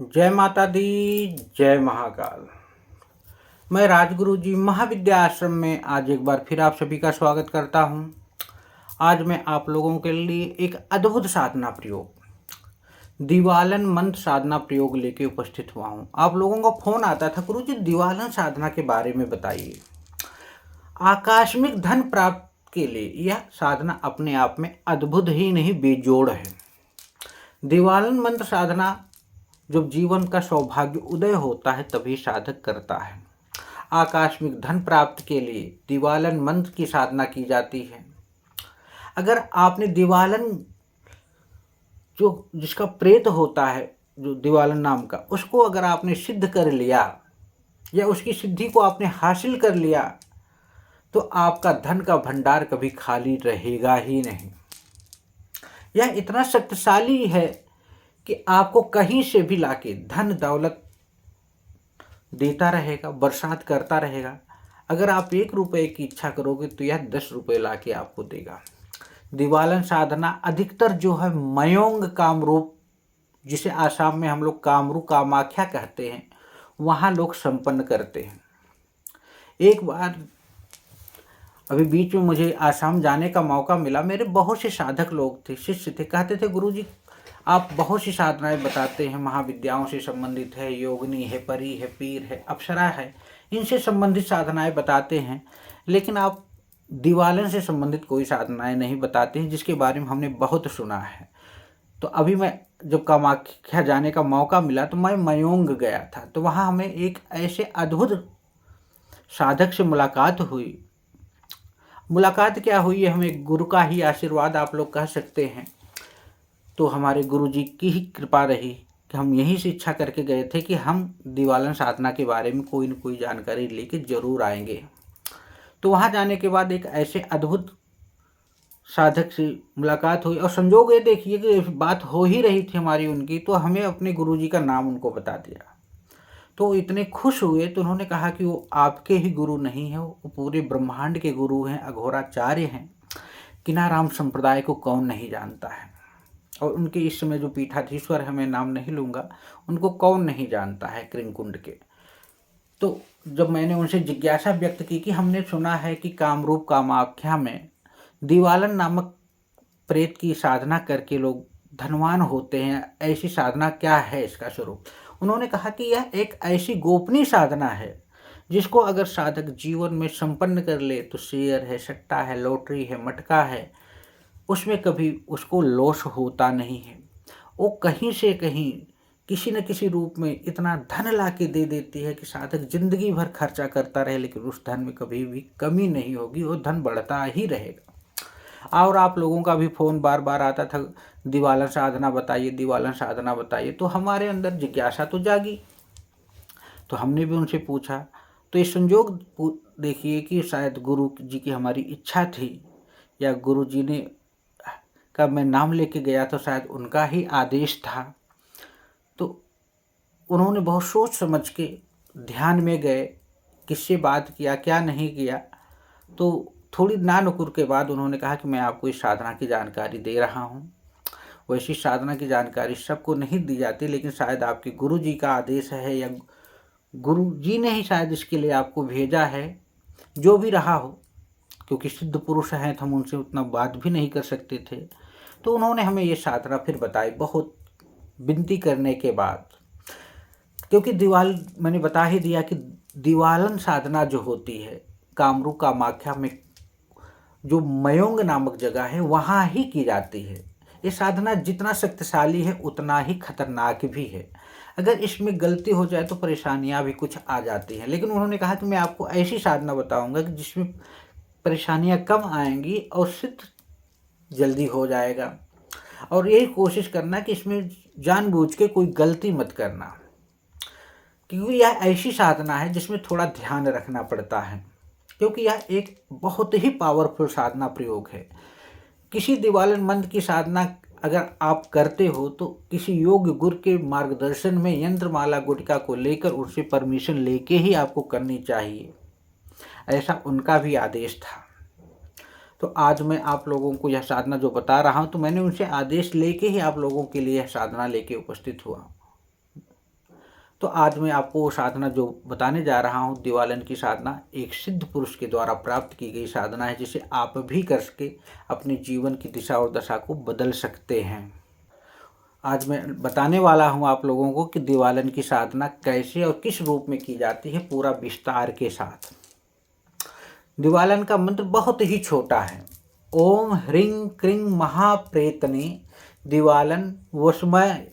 जय माता दी। जय महाकाल। मैं राजगुरु जी महाविद्या आश्रम में आज एक बार फिर आप सभी का स्वागत करता हूं। आज मैं आप लोगों के लिए एक अद्भुत साधना प्रयोग दिवालन मंत्र साधना प्रयोग लेके उपस्थित हुआ हूं। आप लोगों का फोन आता था, गुरु जी दिवालन साधना के बारे में बताइए। आकस्मिक धन प्राप्त के लिए यह साधना अपने आप में अद्भुत ही नहीं बेजोड़ है। दिवालन मंत्र साधना जब जीवन का सौभाग्य उदय होता है तभी साधक करता है। आकस्मिक धन प्राप्त के लिए दिवालन मंत्र की साधना की जाती है। अगर आपने दिवालन जो जिसका प्रेत होता है, जो दिवालन नाम का, उसको अगर आपने सिद्ध कर लिया या उसकी सिद्धि को आपने हासिल कर लिया तो आपका धन का भंडार कभी खाली रहेगा ही नहीं। यह इतना शक्तिशाली है कि आपको कहीं से भी लाके धन दौलत देता रहेगा, बरसात करता रहेगा। अगर आप 1 रुपये की इच्छा करोगे तो यह 10 रुपये लाके आपको देगा। दिवालन साधना अधिकतर जो है मयोंग कामरूप, जिसे आसाम में हम लोग कामरू कामाख्या कहते हैं, वहाँ लोग संपन्न करते हैं। एक बार अभी बीच में मुझे आसाम जाने का मौका मिला। मेरे बहुत से साधक लोग थे, शिष्य थे, कहते थे गुरुजी आप बहुत सी साधनाएं बताते हैं, महाविद्याओं से संबंधित है, योगिनी है, परी है, पीर है, अप्सरा है, इनसे संबंधित साधनाएं बताते हैं, लेकिन आप दिवालन से संबंधित कोई साधनाएं नहीं बताते हैं, जिसके बारे में हमने बहुत सुना है। तो अभी मैं जब कामाख्या जाने का मौका मिला तो मैं मयोंग गया था, तो वहाँ हमें एक ऐसे अद्भुत साधक से मुलाकात हुई। मुलाकात क्या हुई है, हमें गुरु का ही आशीर्वाद आप लोग कह सकते हैं। तो हमारे गुरु जी की ही कृपा रही कि हम यही से इच्छा करके गए थे कि हम दिवालन साधना के बारे में कोई न कोई जानकारी लेके जरूर आएंगे। तो वहाँ जाने के बाद एक ऐसे अद्भुत साधक से मुलाकात हुई और संजोग ये देखिए कि बात हो ही रही थी हमारी उनकी, तो हमें अपने गुरु जी का नाम उनको बता दिया। तो इतने खुश हुए, तो उन्होंने कहा कि वो आपके ही गुरु नहीं है, वो पूरे ब्रह्मांड के गुरु हैं, अघोराचार्य हैं। किनाराम संप्रदाय को कौन नहीं जानता है, और उनके इस समय जो पीठाधीश्वर है, मैं नाम नहीं लूँगा, उनको कौन नहीं जानता है, कृंकुंड के। तो जब मैंने उनसे जिज्ञासा व्यक्त की कि हमने सुना है कि कामरूप कामाख्या में दिवालन नामक प्रेत की साधना करके लोग धनवान होते हैं, ऐसी साधना क्या है, इसका स्वरूप। उन्होंने कहा कि यह एक ऐसी गोपनीय साधना है जिसको अगर साधक जीवन में संपन्न कर ले तो शेयर है, सट्टा है, लॉटरी है, मटका है, उसमें कभी उसको लॉस होता नहीं है। वो कहीं से कहीं किसी न किसी रूप में इतना धन ला के दे देती है कि साधक जिंदगी भर खर्चा करता रहे, लेकिन उस धन में कभी भी कमी नहीं होगी, वो धन बढ़ता ही रहेगा। और आप लोगों का भी फ़ोन बार बार आता था, दिवालन साधना बताइए, दिवालन साधना बताइए। तो हमारे अंदर जिज्ञासा तो जागी, तो हमने भी उनसे पूछा। तो ये संजोग देखिए कि शायद गुरु जी की हमारी इच्छा थी, या गुरु जी ने का मैं नाम लेके गया तो शायद उनका ही आदेश था। तो उन्होंने बहुत सोच समझ के ध्यान में गए, किससे बात किया, क्या नहीं किया। तो थोड़ी नानुकुर के बाद उन्होंने कहा कि मैं आपको इस साधना की जानकारी दे रहा हूँ। वैसी साधना की जानकारी सबको नहीं दी जाती, लेकिन शायद आपके गुरु जी का आदेश है, या गुरु जी ने ही शायद इसके लिए आपको भेजा है, जो भी रहा हो, क्योंकि सिद्ध पुरुष हैं तो हम उनसे उतना बात भी नहीं कर सकते थे। तो उन्होंने हमें ये साधना फिर बताई, बहुत विनती करने के बाद। क्योंकि मैंने बता ही दिया कि दिवालन साधना जो होती है कामरू कामाख्या में, जो मयोंग नामक जगह है, वहाँ ही की जाती है। ये साधना जितना शक्तिशाली है उतना ही खतरनाक भी है। अगर इसमें गलती हो जाए तो परेशानियाँ भी कुछ आ जाती हैं, लेकिन उन्होंने कहा कि मैं आपको ऐसी साधना बताऊंगा कि जिसमें परेशानियाँ कम आएंगी और सिद्ध जल्दी हो जाएगा। और यही कोशिश करना कि इसमें जानबूझ के कोई गलती मत करना, क्योंकि यह ऐसी साधना है जिसमें थोड़ा ध्यान रखना पड़ता है, क्योंकि यह एक बहुत ही पावरफुल साधना प्रयोग है। किसी दिवालन मंत्र की साधना अगर आप करते हो तो किसी योग्य गुरु के मार्गदर्शन में यंत्रमाला गुटिका को लेकर उनसे परमिशन लेके ही आपको करनी चाहिए, ऐसा उनका भी आदेश था। तो आज मैं आप लोगों को यह साधना जो बता रहा हूँ, तो मैंने उनसे आदेश लेके ही आप लोगों के लिए यह साधना लेके उपस्थित हुआ। तो आज मैं आपको वो साधना जो बताने जा रहा हूँ, दिवालन की साधना, एक सिद्ध पुरुष के द्वारा प्राप्त की गई साधना है, जिसे आप भी करके अपने जीवन की दिशा और दशा को बदल सकते हैं। आज मैं बताने वाला हूँ आप लोगों को कि दिवालन की साधना कैसे और किस रूप में की जाती है, पूरा विस्तार के साथ। दिवालन का मंत्र बहुत ही छोटा है। ओम ह्रीं क्रीं महाप्रेतने दिवालन वशमय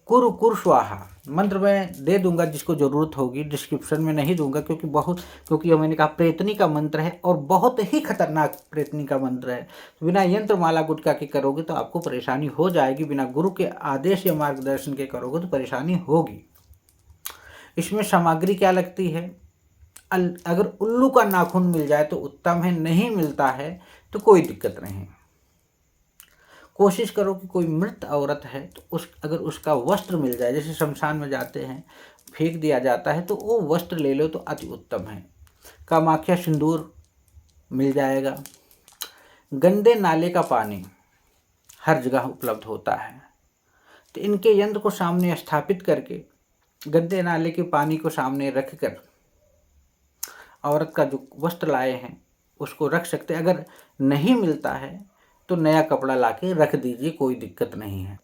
कुरु कुरु स्वाहा। मंत्र मैं दे दूंगा, जिसको ज़रूरत होगी डिस्क्रिप्शन में नहीं दूंगा, क्योंकि मैंने कहा प्रेतनी का मंत्र है और बहुत ही खतरनाक प्रेतनी का मंत्र है। बिना यंत्र माला गुटका के करोगे तो आपको परेशानी हो जाएगी, बिना गुरु के आदेश या मार्गदर्शन के करोगे तो परेशानी होगी। इसमें सामग्री क्या लगती है? अगर उल्लू का नाखून मिल जाए तो उत्तम है, नहीं मिलता है तो कोई दिक्कत नहीं। कोशिश करो कि कोई मृत औरत है तो अगर उसका वस्त्र मिल जाए, जैसे शमशान में जाते हैं फेंक दिया जाता है, तो वो वस्त्र ले लो तो अति उत्तम है। कामाख्या सिंदूर मिल जाएगा। गंदे नाले का पानी हर जगह उपलब्ध होता है, तो इनके यंत्र को सामने स्थापित करके गंदे नाले के पानी को सामने रखकर औरत का जो वस्त्र लाए हैं उसको रख सकते हैं। अगर नहीं मिलता है तो नया कपड़ा लाके रख दीजिए, कोई दिक्कत नहीं है।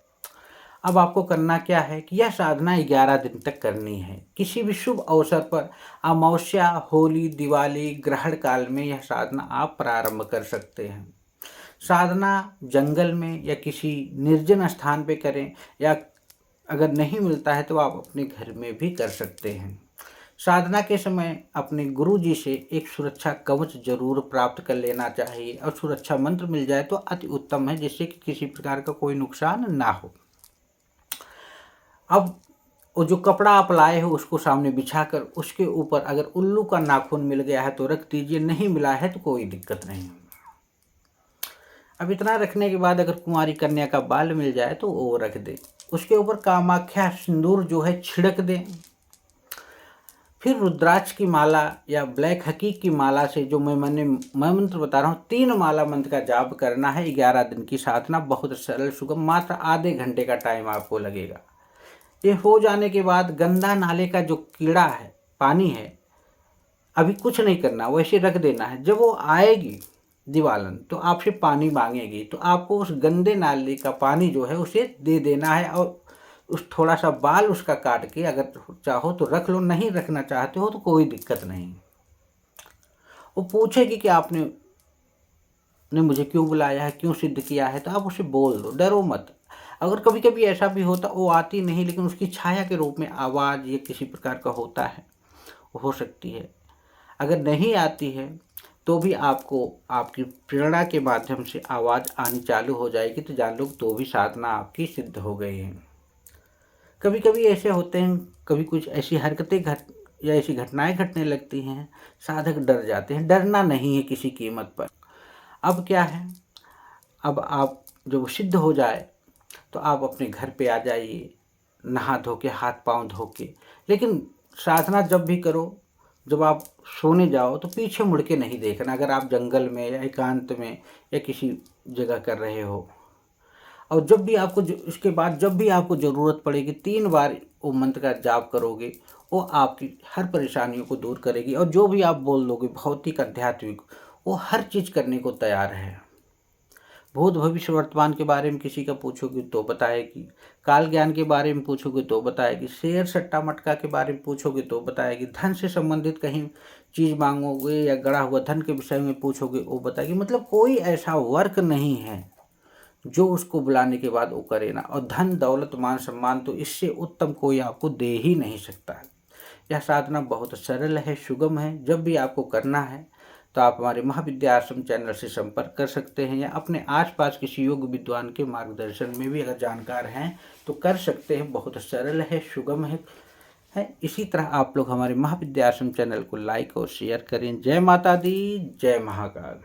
अब आपको करना क्या है कि यह साधना 11 दिन तक करनी है। किसी भी शुभ अवसर पर, अमावस्या, होली, दिवाली, ग्रहण काल में यह साधना आप प्रारंभ कर सकते हैं। साधना जंगल में या किसी निर्जन स्थान पे करें, या अगर नहीं मिलता है तो आप अपने घर में भी कर सकते हैं। साधना के समय अपने गुरु जी से एक सुरक्षा कवच जरूर प्राप्त कर लेना चाहिए, और सुरक्षा मंत्र मिल जाए तो अति उत्तम है, जिससे कि किसी प्रकार का कोई नुकसान ना हो। अब वो जो कपड़ा आप लाए हो उसको सामने बिछाकर उसके ऊपर अगर उल्लू का नाखून मिल गया है तो रख दीजिए, नहीं मिला है तो कोई दिक्कत नहीं। अब इतना रखने के बाद अगर कुंवारी कन्या का बाल मिल जाए तो वो रख दे। उसके ऊपर कामाख्या सिंदूर जो है छिड़क दें। फिर रुद्राक्ष की माला या ब्लैक हकीक की माला से, जो मैं मंत्र बता रहा हूँ, 3 माला मंत्र का जाप करना है। 11 दिन की साधना बहुत सरल सुगम, मात्र आधे घंटे का टाइम आपको लगेगा। ये हो जाने के बाद गंदा नाले का जो कीड़ा है, पानी है, अभी कुछ नहीं करना, वैसे रख देना है। जब वो आएगी दिवालन तो आपसे पानी मांगेगी, तो आपको उस गंदे नाले का पानी जो है उसे दे देना है, और उस थोड़ा सा बाल उसका काट के अगर चाहो तो रख लो, नहीं रखना चाहते हो तो कोई दिक्कत नहीं। वो पूछेगी कि आपने मुझे क्यों बुलाया है, क्यों सिद्ध किया है, तो आप उसे बोल दो, डरो मत। अगर कभी कभी ऐसा भी होता वो आती नहीं, लेकिन उसकी छाया के रूप में आवाज़ या किसी प्रकार का होता है, वो हो सकती है। अगर नहीं आती है तो भी आपको आपकी प्रेरणा के माध्यम से आवाज़ आनी चालू हो जाएगी, तो जान लो तो भी साधना आपकी सिद्ध हो गई है। कभी कभी ऐसे होते हैं, कभी कुछ ऐसी हरकतें या ऐसी घटनाएं घटने लगती हैं, साधक डर जाते हैं। डरना नहीं है किसी कीमत पर। अब क्या है, अब आप जब सिद्ध हो जाए तो आप अपने घर पे आ जाइए, नहा धो के, हाथ पांव धो के। लेकिन साधना जब भी करो, जब आप सोने जाओ तो पीछे मुड़ के नहीं देखना। अगर आप जंगल में या एकांत में या किसी जगह कर रहे हो, और जब भी आपको इसके बाद जब भी आपको ज़रूरत पड़ेगी 3 बार वो मंत्र का जाप करोगे, वो आपकी हर परेशानियों को दूर करेगी। और जो भी आप बोल दोगे भौतिक आध्यात्मिक, वो हर चीज़ करने को तैयार है। भूत भविष्य वर्तमान के बारे में किसी का पूछोगे तो बताएगी, काल ज्ञान के बारे में पूछोगे तो बताएगी, शेर सट्टा मटका के बारे में पूछोगे तो बताएगी, धन से संबंधित कहीं चीज़ मांगोगे या गड़ा हुआ धन के विषय में पूछोगे वो बताएगी। मतलब कोई ऐसा वर्क नहीं है जो उसको बुलाने के बाद वो करे ना। और धन दौलत मान सम्मान तो इससे उत्तम कोई आपको दे ही नहीं सकता है। यह साधना बहुत सरल है, सुगम है। जब भी आपको करना है तो आप हमारे महाविद्या आश्रम चैनल से संपर्क कर सकते हैं, या अपने आसपास किसी योग विद्वान के मार्गदर्शन में भी अगर जानकार हैं तो कर सकते हैं। बहुत सरल है, सुगम है। इसी तरह आप लोग हमारे महाविद्या आश्रम चैनल को लाइक और शेयर करें। जय माता दी, जय महाकाल।